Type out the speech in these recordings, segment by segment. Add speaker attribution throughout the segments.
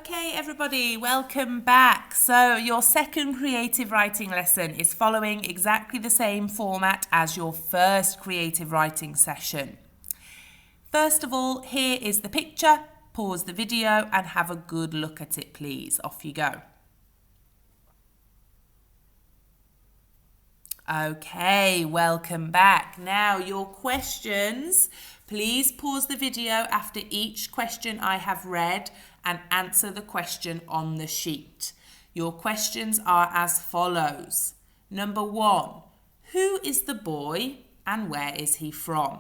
Speaker 1: Okay, everybody, welcome back. So your second creative writing lesson is following exactly the same format as your first creative writing session. First of all, here is the picture. Pause the video and have a good look at it, please. Off you go. Okay, welcome back. Now your questions. Please pause the video after each question I have read and answer the question on the sheet. Your questions are as follows. Number 1, who is the boy and where is he from?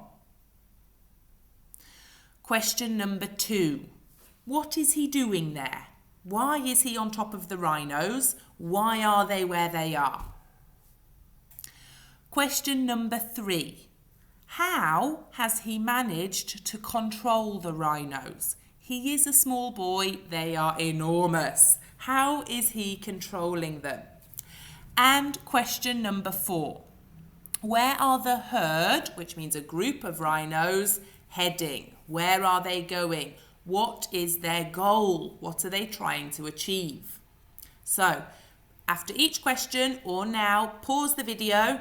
Speaker 1: Question number 2, what is he doing there? Why is he on top of the rhinos? Why are they where they are? Question number 3, how has he managed to control the rhinos? He is a small boy, they are enormous. How is he controlling them? And question number 4, where are the herd, which means a group of rhinos, heading? Where are they going? What is their goal? What are they trying to achieve? So, after each question, or now, pause the video,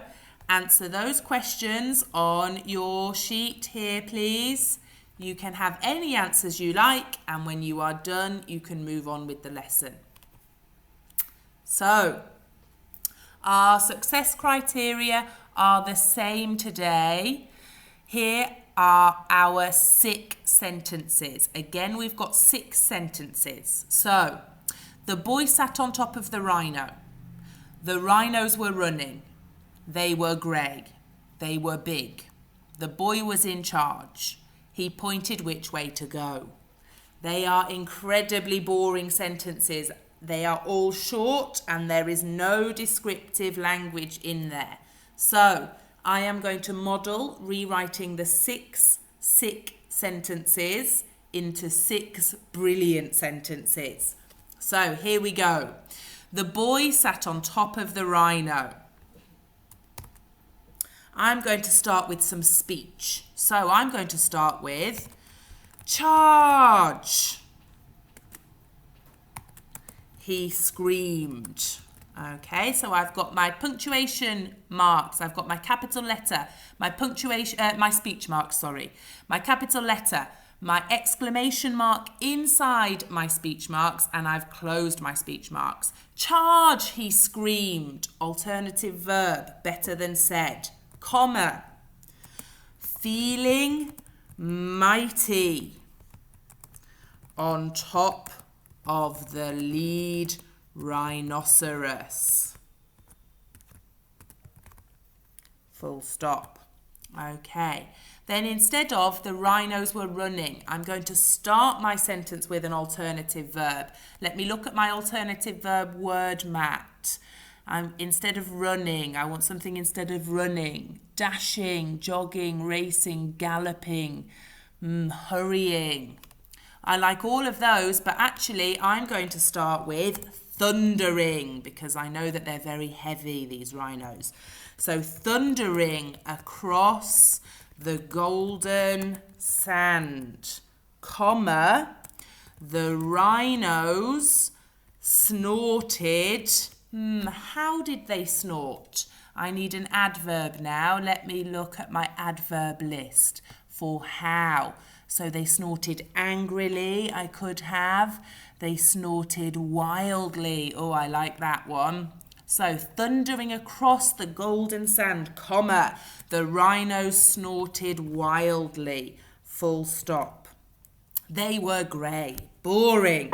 Speaker 1: answer those questions on your sheet here, please. You can have any answers you like, and when you are done, you can move on with the lesson. So, our success criteria are the same today. Here are our 6 sentences. Again, we've got 6 sentences. So, the boy sat on top of the rhino. The rhinos were running. They were grey. They were big. The boy was in charge. He pointed which way to go. They are incredibly boring sentences. They are all short and there is no descriptive language in there. So, I am going to model rewriting the 6 sick sentences into 6 brilliant sentences. So, here we go. The boy sat on top of the rhino. I'm going to start with some speech. So I'm going to start with charge. He screamed. Okay, so I've got my punctuation marks. I've got my capital letter, my speech marks, sorry. My capital letter, my exclamation mark inside my speech marks, and I've closed my speech marks. Charge, he screamed. Alternative verb, better than said. Comma, feeling mighty on top of the lead rhinoceros. Full stop. Okay, then instead of the rhinos were running, I'm going to start my sentence with an alternative verb. Let me look at my alternative verb word mat. Instead of running, I want something instead of running. Dashing, jogging, racing, galloping, hurrying. I like all of those, but actually I'm going to start with thundering because I know that they're very heavy, these rhinos. So thundering across the golden sand, comma, the rhinos snorted. How did they snort? I need an adverb now. Let me look at my adverb list for how. So they snorted angrily, I could have. They snorted wildly. Oh, I like that one. So thundering across the golden sand, comma, the rhinos snorted wildly. Full stop. They were grey. Boring.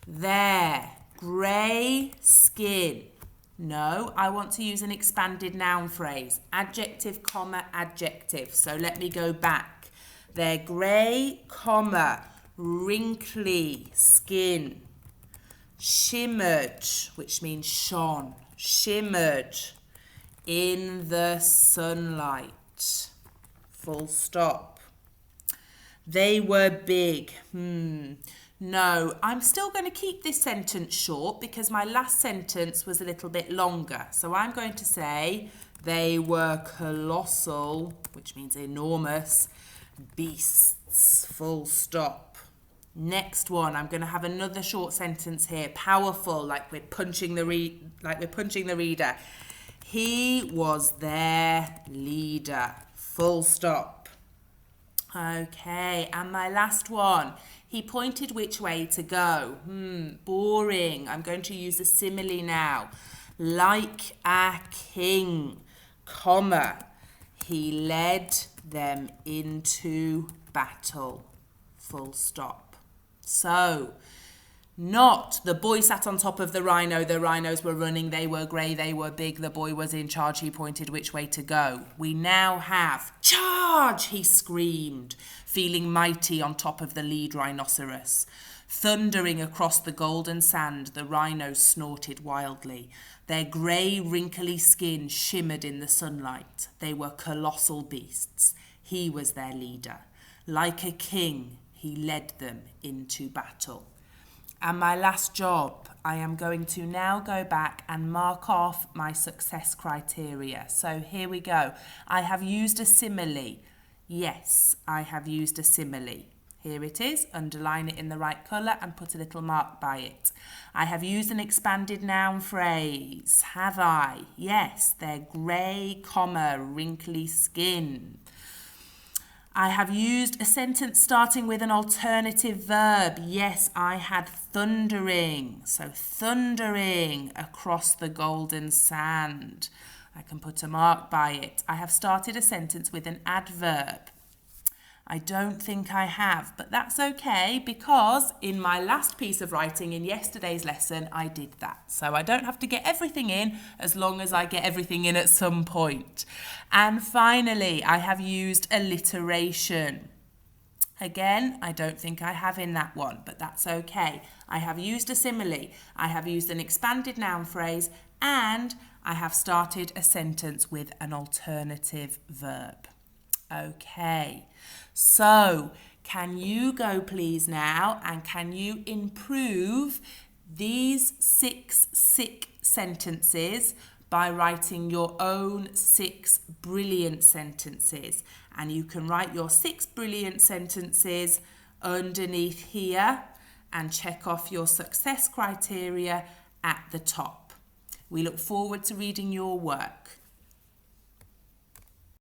Speaker 1: There. Grey skin. No, I want to use an expanded noun phrase. Adjective, comma, adjective. So let me go back. They're grey, comma, wrinkly skin. Shimmered, which means shone. Shimmered in the sunlight. Full stop. They were big. No, I'm still going to keep this sentence short because my last sentence was a little bit longer. So I'm going to say they were colossal, which means enormous, beasts, full stop. Next one, I'm going to have another short sentence here, powerful, like we're punching the reader. He was their leader. Full stop. Okay, and my last one. He pointed which way to go. Boring. I'm going to use a simile now. Like a king, comma. He led them into battle. Full stop. So, not the boy sat on top of the rhinos were running, they were grey, they were big, the boy was in charge, he pointed which way to go. We now have, charge, he screamed, feeling mighty on top of the lead rhinoceros. Thundering across the golden sand, the rhinos snorted wildly. Their grey, wrinkly skin shimmered in the sunlight. They were colossal beasts. He was their leader. Like a king, he led them into battle. And my last job, I am going to now go back and mark off my success criteria. So here we go. I have used a simile. Yes, I have used a simile. Here it is. Underline it in the right colour and put a little mark by it. I have used an expanded noun phrase. Have I? Yes, their grey, comma, wrinkly skin. I have used a sentence starting with an alternative verb. Yes, I had thundering. So thundering across the golden sand. I can put a mark by it. I have started a sentence with an adverb. I don't think I have, but that's okay because in my last piece of writing in yesterday's lesson, I did that. So I don't have to get everything in as long as I get everything in at some point. And finally, I have used alliteration. Again, I don't think I have in that one, but that's okay. I have used a simile, I have used an expanded noun phrase, and I have started a sentence with an alternative verb. Okay, so can you go please now and can you improve these 6 sick sentences by writing your own 6 brilliant sentences? And you can write your 6 brilliant sentences underneath here and check off your success criteria at the top. We look forward to reading your work.